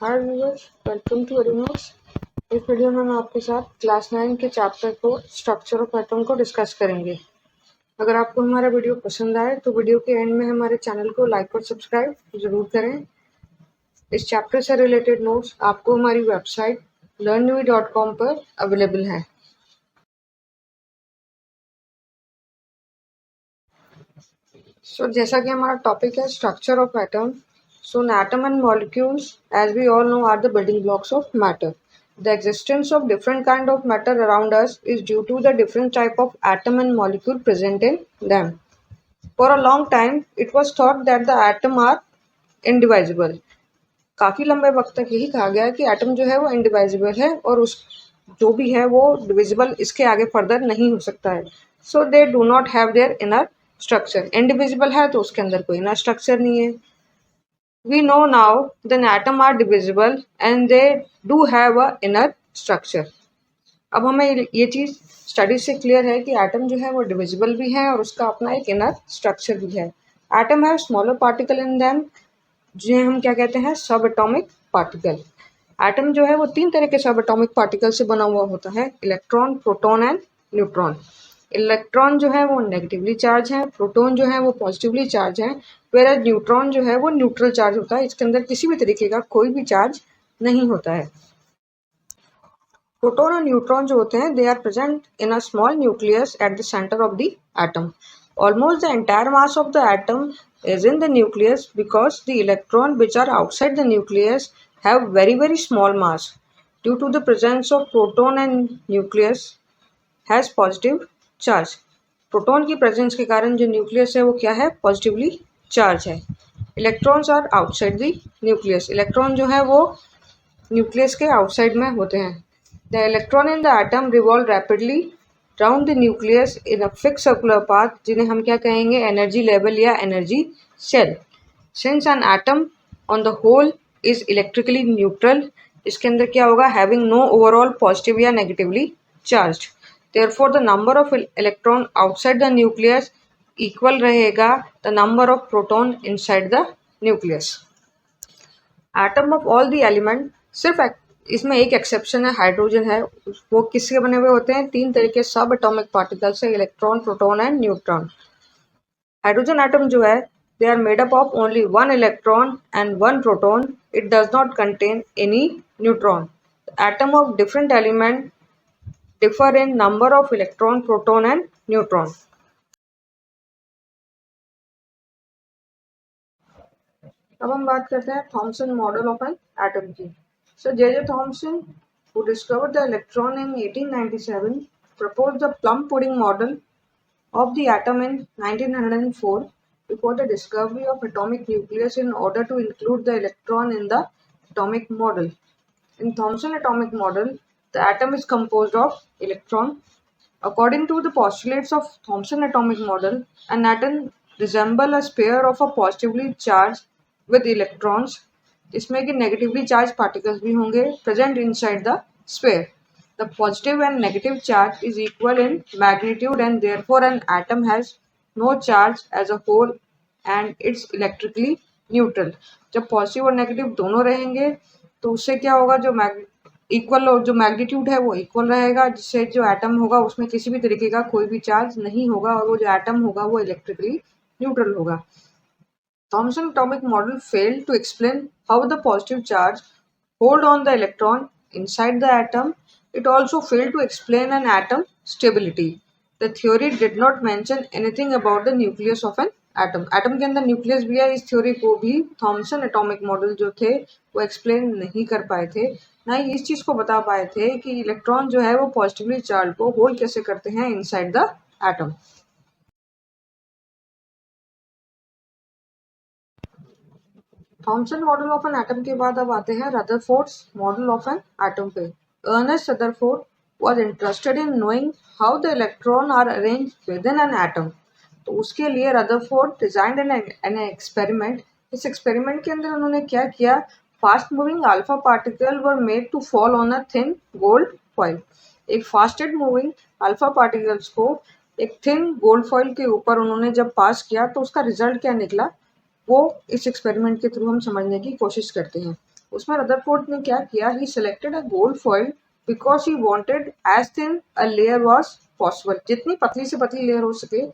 Hi viewers, welcome to Adonos. इस video में हम आपके साथ क्लास 9 के चैप्टर को स्ट्रक्चर ऑफ एटम को डिस्कस करेंगे। अगर आपको हमारा वीडियो पसंद आए तो वीडियो के एंड में हमारे चैनल को लाइक और सब्सक्राइब जरूर करें। इस चैप्टर से रिलेटेड नोट्स आपको हमारी वेबसाइट learnui.com पर अवेलेबल है। जैसा कि हमारा टॉपिक है structure of atom. So an atom and molecules, as we all know, are the building blocks of matter. The existence of different kind of matter around us is due to the different type of atom and molecule present in them. For a long time, it was thought that the atom are indivisible. काफी लंबे वक्त तक यही कहा गया कि atom जो है वो इंडिवाइजिबल है और उस जो भी है वो डिविजिबल इसके आगे फर्दर नहीं हो सकता है। So they do not have their inner structure. Indivisible है तो उसके अंदर कोई इनर स्ट्रक्चर नहीं है। We know now the atom are divisible and they do have a inner structure. अब हमें ये चीज़ स्टडी से क्लियर है कि एटम जो है वो डिविजिबल भी है और उसका अपना एक इनर स्ट्रक्चर भी है। Atom have smaller particle in them, जिन्हें हम क्या कहते हैं, सब एटॉमिक पार्टिकल। एटम जो है वो 3 तरह के सब एटॉमिक पार्टिकल से बना हुआ होता है, electron, proton and neutron. Electron जो है वो नेगेटिवली चार्ज है, प्रोटॉन जो है वो पॉजिटिवली चार्ज है, वेयर न्यूट्रॉन जो है वो न्यूट्रल चार्ज होता है। इसके अंदर किसी भी तरीके का कोई भी चार्ज नहीं होता है। प्रोटॉन और न्यूट्रॉन जो होते हैं, they are present in a small nucleus at the centre of the atom. Almost the entire mass of the atom is in the nucleus because the electron which are outside the nucleus have very small mass. Due to the presence of proton and nucleus has positive charge. Proton की presence के कारण जो nucleus है वो क्या है, positively charge है। Electrons are outside the nucleus. Electron जो है वो न्यूक्लियस के आउटसाइड में होते हैं। The electron in the atom revolve rapidly round the nucleus in a fix circular path, जिन्हें हम क्या कहेंगे, एनर्जी लेवल या energy shell. Since an atom on the whole is electrically neutral, इसके अंदर क्या होगा, हैविंग नो ओवरऑल पॉजिटिव या negatively charge. Therefore, the number of electron outside the nucleus equal रहेगा the number of proton inside the nucleus. Atom of all the element, सिर्फ इसमें एक exception है, हाइड्रोजन है। वो किसके बने हुए होते हैं, 3 तरह के सब एटॉमिक पार्टिकल से, electron, proton and neutron. Hydrogen atom जो है, they are made up of only 1 electron and 1 proton. It does not contain any neutron. The atom of different element differ in number of electron, proton and neutron. अब हम बात करते हैं Thomson model of an atom की। So J Thomson, who discovered the electron in 1897, proposed the plum pudding model of the atom in 1904 before the discovery of atomic nucleus in order to include the electron in the atomic model. In Thomson atomic model, the atom is composed of electron. According to the postulates of Thomson atomic model, an atom resembles a sphere of a positively charged with electrons. इसमें कि negatively charged particles भी होंगे present inside the sphere. The positive and negative charge is equal in magnitude and therefore an atom has no charge as a whole and it's electrically neutral. जब positive और negative दोनों रहेंगे तो उससे क्या होगा, जो इक्वल जो मैग्नीट्यूड है वो इक्वल रहेगा, जिससे जो एटम होगा उसमें किसी भी तरीके का कोई भी चार्ज नहीं होगा और वो जो एटम होगा वो इलेक्ट्रिकली न्यूट्रल होगा। Thomson atomic model failed to explain how the positive charge hold on the electron inside the atom. It also failed to explain an atom stability. The theory did not mention anything about the nucleus of an atom. Atom के अंदर nucleus भी है, इस theory को भी Thompson atomic model जो थे वो एक्सप्लेन नहीं कर पाए थे, ना ही इस चीज़ को बता पाए थे कि इलेक्ट्रॉन जो है वो पॉजिटिवली चार्ज को होल्ड कैसे करते हैं inside the atom. Thomson model of an atom के बाद अब आते हैं Rutherford's model of an atom पे। Ernest Rutherford was interested in knowing how the electron are arranged within an atom. तो उसके लिए रदरफोर्ड डिजाइंड एन एक्सपेरिमेंट। इस एक्सपेरिमेंट के अंदर उन्होंने क्या किया, fast moving alpha particle were made to fall on a thin gold foil. एक फास्टेड मूविंग अल्फा पार्टिकल्स को एक थिन गोल्ड फॉइल के ऊपर उन्होंने जब पास किया तो उसका रिजल्ट क्या निकला, वो इस एक्सपेरिमेंट के थ्रू हम समझने की कोशिश करते हैं। उसमें रदरफोर्ड ने क्या किया, he selected a gold foil because he wanted as thin a layer was possible, जितनी पतली से पतली लेयर हो सके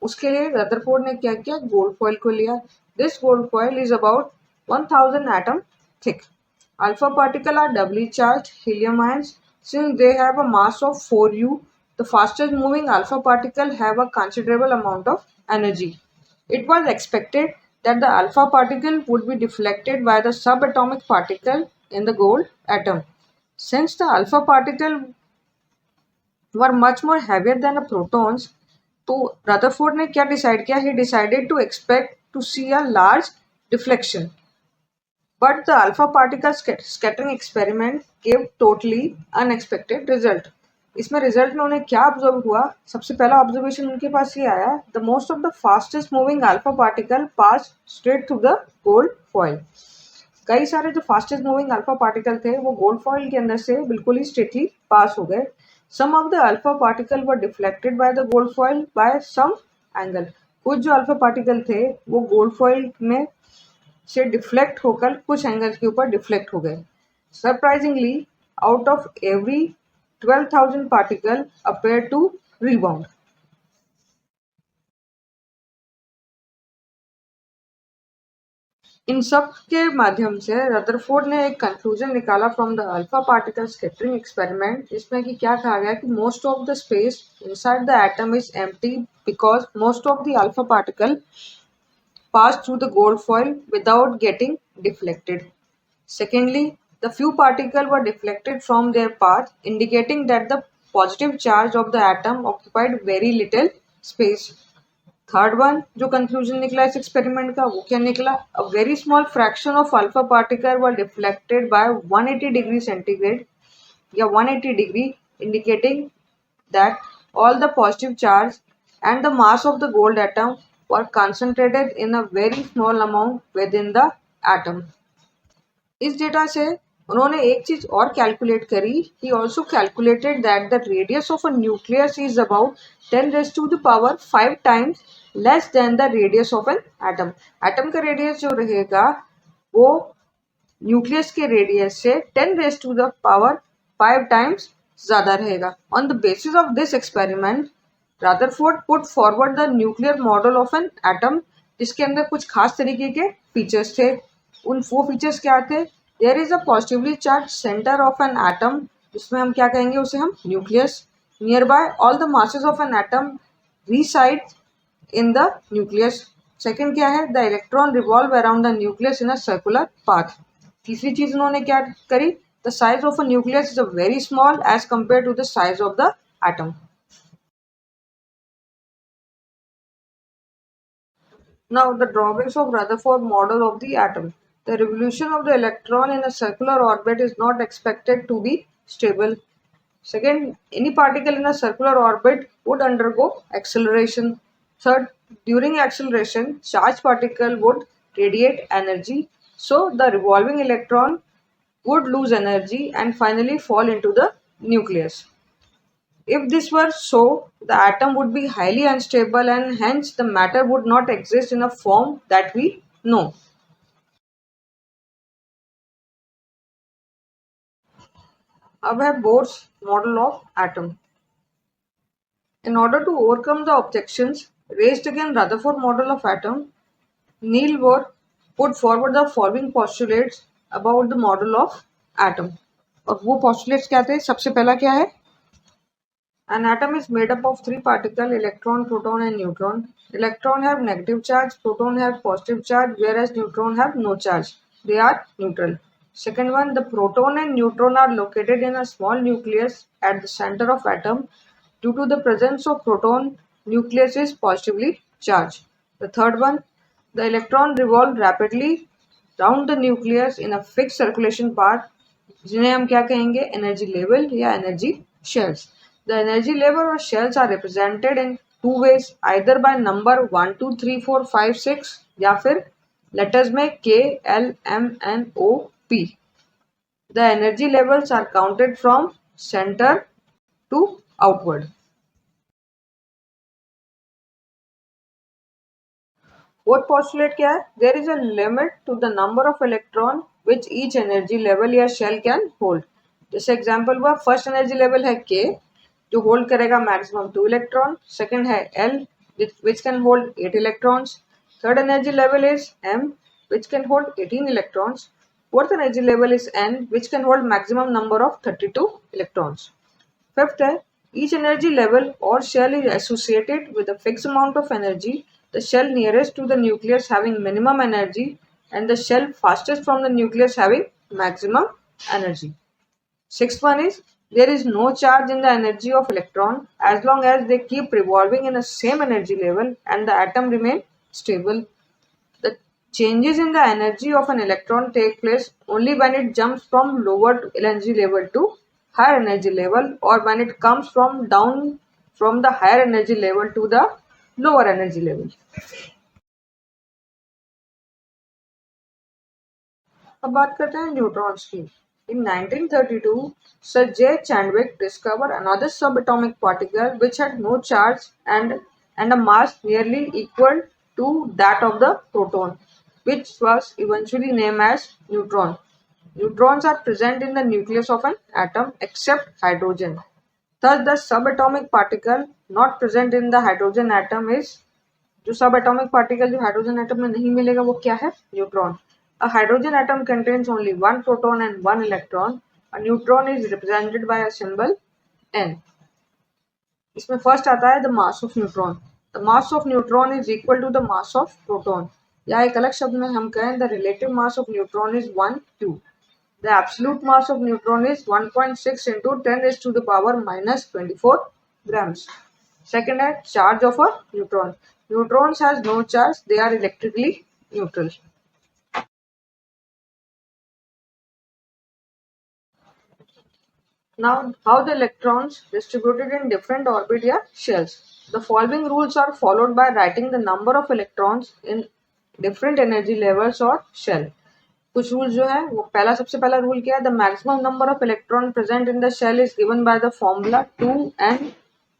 उसके लिए रदरफोर्ड ने क्या किया, गोल्ड फॉइल को लिया. This gold foil is about 1000 atom thick. Alpha particles are doubly charged helium ions. Since they have a mass of 4u, the fastest moving alpha particles have a considerable amount of energy. It was expected that the alpha particle would be deflected by the subatomic particle in the gold atom. Since the alpha particles were much more heavier than the protons, तो Rutherford ने क्या decide किया, he decided to expect to see a large deflection. But the alpha particle scattering experiment gave totally unexpected result. इसमें result में उन्हें क्या observe हुआ, सबसे पहला ऑब्जर्वेशन उनके पास ये आया, the most of the fastest moving alpha particle pass straight through the gold foil. कई सारे जो फास्टेस्ट मूविंग अल्फा पार्टिकल थे वो गोल्ड फॉइल के अंदर से बिल्कुल ही स्ट्रेटली पास हो गए. Some of the alpha particle were deflected by the gold foil by some angle. कुछ जो अल्फा पार्टिकल थे वो गोल्ड फॉइल में से डिफ्लेक्ट होकर कुछ एंगल के ऊपर डिफ्लेक्ट हो गए. Surprisingly out of every 12,000 particle appear to rebound. इन सब के माध्यम से रदरफोर्ड ने एक कंक्लूजन निकाला from the alpha particle scattering experiment, जिसमें कि क्या कहा गया कि most of the space inside the atom is empty because most of the alpha particle pass through the gold foil without getting deflected. Secondly, the few particles were deflected from their path, indicating that the positive charge of the atom occupied very little space. Third one जो conclusion निकला इस experiment का वो क्या निकला, अ very small fraction of alpha particle were deflected bye 180 degree centigrade या 180 degree, indicating that all the positive charge and the mass of the gold atom were concentrated in a very small amount within the atom. इस data से उन्होंने एक चीज और calculate करी, he also calculated that the radius of a nucleus is about 10 raised to the power 5 times less than the radius of an atom. Atom का radius जो रहेगा वो न्यूक्लियस के रेडियस से 10 raise to the power 5 times ज्यादा रहेगा. On the basis of this experiment Rutherford put forward the nuclear model of an atom, जिसके अंदर कुछ खास तरीके के फीचर्स थे. उन वो फीचर्स क्या थे, there is a positively charge centre of an atom, जिसमें हम क्या कहेंगे उसे हम nucleus. Near by all the masses of an atom reside in the nucleus. Second क्या है, the electron revolve around the nucleus in a circular path. तीसरी चीज उन्होंने क्या करी, the size of a nucleus is a very small as compare to the size of the atom. Now the drawbacks of Rutherford model of the atom. The revolution of the electron in a circular orbit is not expected to be stable. Second, any particle in a circular orbit would undergo acceleration. Third, during acceleration, charged particle would radiate energy, so the revolving electron would lose energy and finally fall into the nucleus. If this were so, the atom would be highly unstable and hence the matter would not exist in a form that we know. अब है Bohr's model of atom. In order to overcome the objections raised against Rutherford model of atom, Neil Bohr put forward the following postulates about the model of atom. और वो postulates क्या थे, सबसे पहला क्या है, an atom is made up of three particles, electron, proton and neutron. Electron have negative charge, proton have positive charge, whereas neutron have no charge. They are neutral. Second one, the proton and neutron are located in a small nucleus at the center of atom. Due to the presence of proton, nucleus is positively charged. The third one, the electron revolve rapidly round the nucleus in a fixed circulation path, जिन्हें हम क्या कहेंगे, energy level या energy shells. The energy level or shells are represented in two ways, either by number 1 2 3 4 5 6 या फिर letters में K L M N O P. The energy levels are counted from center to outward. Fourth postulate क्या है? There is a limit to the number of electron which each energy level या shell can hold. जैसे example हुआ, first energy level है के जो hold करेगा maximum 2 electron, second है L which can hold 8 electrons, third energy level is M which can hold 18 electrons. Fourth energy level is N, which can hold maximum number of 32 electrons. Fifth है, each energy level or shell is associated with a fixed amount of energy. The shell nearest to the nucleus having minimum energy and the shell fastest from the nucleus having maximum energy. Sixth one is, there is no charge in the energy of electron as long as they keep revolving in the same energy level and the atom remain stable. The changes in the energy of an electron take place only when it jumps from lower energy level to higher energy level, or when it comes from down from the higher energy level to the lower energy level. अब बात करते हैं neutrons की। In 1932, Sir J. Chandwick discovered another subatomic particle which had no charge and a mass nearly equal to that of the proton, which was eventually named as neutron. Neutrons are present in the nucleus of an atom except hydrogen. Thus, the subatomic particle not present in the hydrogen atom is, जो सब atomic particle जो hydrogen atom में नहीं मिलेगा वो क्या है? Neutron. A hydrogen atom contains only one proton and one electron. A neutron is represented by a symbol n. इसमें फर्स्ट आता है the mass of neutron. The mass of neutron is equal to the mass of proton, या एक अलग शब्द में हम कहें the relative mass of neutron is 1 2. The absolute mass of neutron is 1.6 into 10 raised to the power minus 24 grams. Second है charge of a neutron. Neutrons has no charge, they are electrically neutral. Now, how the electrons distributed in different orbit या shells. The following rules are followed by writing the number of electrons in different energy levels or shell. कुछ rule जो है वो पहला सबसे पहला rule क्या है? The maximum number of electron present in the shell is given by the formula 2n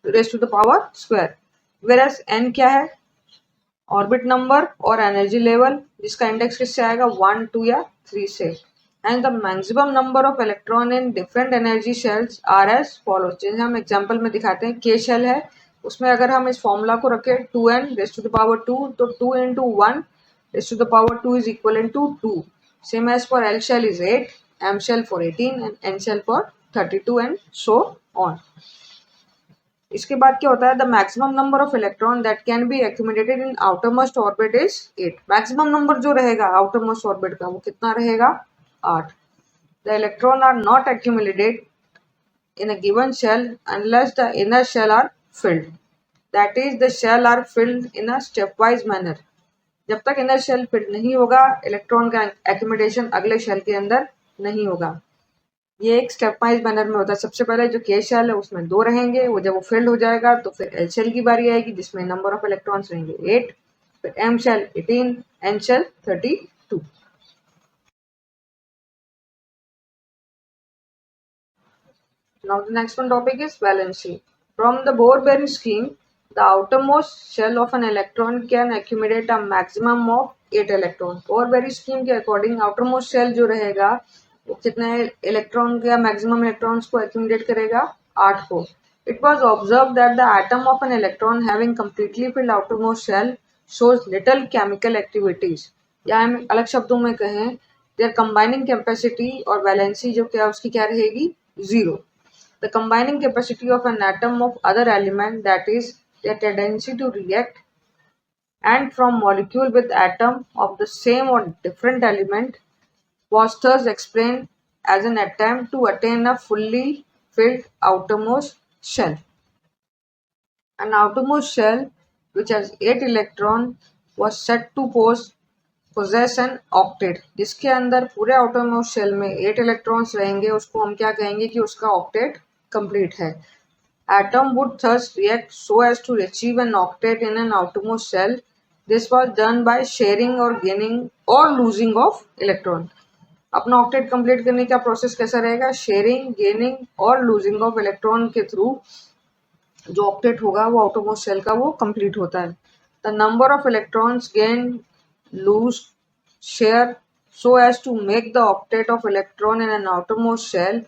raise to the power square. Whereas n क्या है? ऑर्बिट नंबर और एनर्जी लेवल, जिसका इंडेक्स किससे आएगा? 1 2 या 3 से. And the maximum number of electron in different energy shells are as follows. जैसे हम एग्जांपल में दिखाते हैं, के शेल है उसमें अगर हम इस फॉर्मूला को रखें 2n raise to the power 2, तो 2 into 1 raise to the power 2 is equivalent to 2. Same as for L shell is 8, M shell for 18 and N shell for 32 and so on. इसके बाद क्या होता है? The maximum number of electron that can be accumulated in outermost orbit is 8. Maximum number जो रहेगा outermost orbit का वो कितना रहेगा? 8. The electron are not accumulated in a given shell unless the inner shell are filled. That is, the shell are filled in a stepwise manner. जब तक inner shell fill नहीं होगा, इलेक्ट्रॉन का accumulation अगले शेल के अंदर नहीं होगा. ये एक स्टेप वाइज मैनर में होता है. सबसे पहले जो के शेल है उसमें 2 रहेंगे, वो जब वो फिल्ड हो जाएगा तो फिर एल शेल की बारी आएगी जिसमें नंबर ऑफ इलेक्ट्रॉन्स रहेंगे 8, फिर M shell 18, N shell 32. Now the next one topic is valency. From the Bohr-Bering scheme, the outermost shell of an electron can accumulate a maximum of 8 electrons. Bohr-Bering scheme के according outermost shell जो रहेगा वो कितने electron का maximum electrons को accumulate करेगा? 8 को. It was observed that the atom of an electron having completely filled outermost shell shows little chemical activities. या हम अलग शब्दों में कहें, their combining capacity और valency जो क्या उसकी क्या रहेगी? 0. The combining capacity of an atom of other element, that is, their tendency to react and from molecule with atom of the same or different element, was thus explained as an attempt to attain a fully filled outermost shell. An outermost shell which has 8 electrons was said to possess an octet. जिसके अंदर पूरे outermost shell में 8 electrons रहेंगे उसको हम क्या कहेंगे कि उसका octet complete है. Atom would thus react so as to achieve an octet in an outermost shell. This was done by sharing or gaining or losing of electron. अपना ऑक्टेट कंप्लीट करने का प्रोसेस कैसा रहेगा? शेयरिंग, गेनिंग और losing of electron के through जो octet होगा वो आउटरमोस्ट शेल का वो कंप्लीट होता है. the number of electrons gain, lose, share so as to make the octet of electron in an outermost shell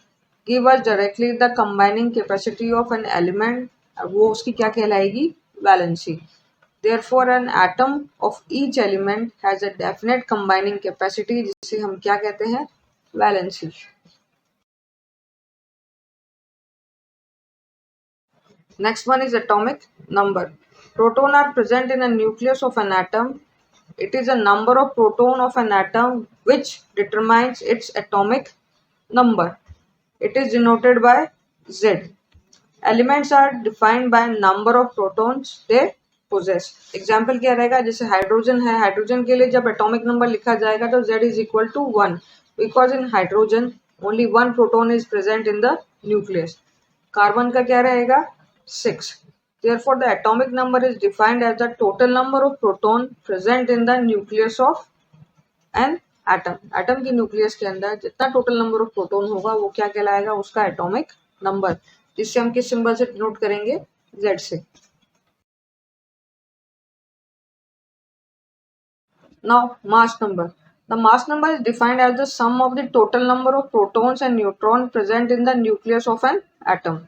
give us directly the combining capacity of an element. वो उसकी क्या कहलाएगी? Valency. Therefore, an atom of each element has a definite combining capacity, जिसे हम क्या कहते हैं? Valency. Next one is atomic number. Proton are present in a nucleus of an atom. It is a number of proton of an atom which determines its atomic number. It is denoted by Z. Elements are defined by number of protons they possess. Example क्या रहेगा? जैसे hydrogen है, hydrogen के लिए जब atomic number लिखा जाएगा तो Z is equal to 1 because in hydrogen only one proton is present in the nucleus. Carbon का क्या रहेगा? 6. Therefore, the atomic number is defined as the total number of proton present in the nucleus of an atom. Atom की nucleus के अंदर जितना total number of proton होगा वो क्या कहलाएगा? उसका एटॉमिक नंबर, जिससे हम किस सिंबल से डिनोट करेंगे? Z से. Now, mass number. The mass number is defined as the sum of the total number of protons and neutrons present in the nucleus of an atom.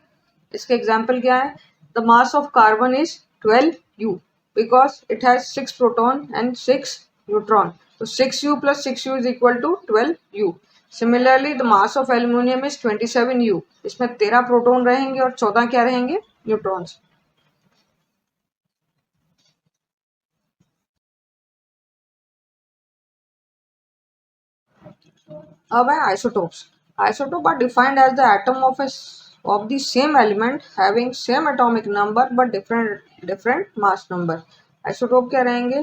इसके example क्या है? The mass of carbon is 12U because it has 6 proton and 6 neutron. So 6U plus 6U is equal to 12U. Similarly, the mass of aluminium is 27U. इसमें 13 proton रहेंगे और 14 क्या रहेंगे? Neutrons. अब है isotopes. Isotopes are defined as the atom of the same element having same atomic number but different mass number. Isotope क्या रहेंगे?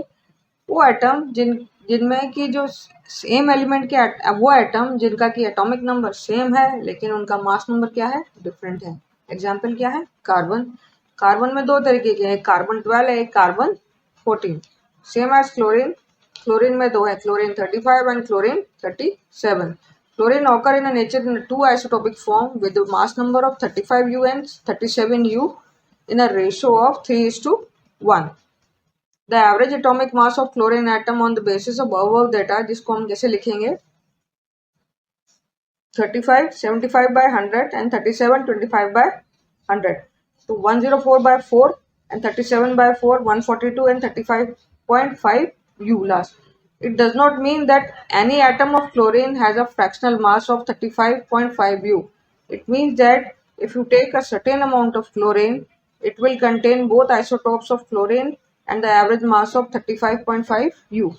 वो एटम जिनमें की जो सेम एलिमेंट के वो एटम जिनका की एटॉमिक नंबर सेम है लेकिन उनका मास नंबर क्या है? डिफरेंट है. एग्जाम्पल क्या है? कार्बन. कार्बन में दो तरीके के हैं, कार्बन 12 है, एक carbon 14. Same as chlorine. Chlorine में दो है, chlorine 35 and chlorine 37. Chlorine occur in a nature in a two isotopic form with the mass number of 35U and 37U in a ratio of 3:1. The average atomic mass of chlorine atom on the basis of above data, जिसको हम कैसे लिखेंगे? 35 75 by 100 and 37 25 by 100. So 104 by 4 and 37 by 4 142 and 35.5 U last. It does not mean that any atom of chlorine has a fractional mass of 35.5 U. It means that if you take a certain amount of chlorine, it will contain both isotopes of chlorine and the average mass of 35.5 U.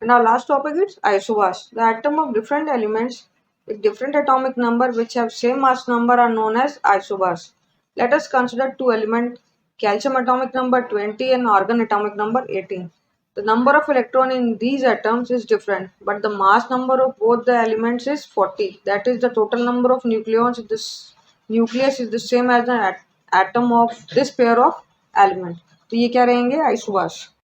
And our last topic is isobars. The atom of different elements with different atomic number which have same mass number are known as isobars. Let us consider two elements, calcium atomic number 20 and argon atomic number 18. The number of electrons in these atoms is different, but the mass number of both the elements is 40. That is, the total number of nucleons in this nucleus is the same as the atom of this pair of elements. तो ये क्या रहेंगे? isobars.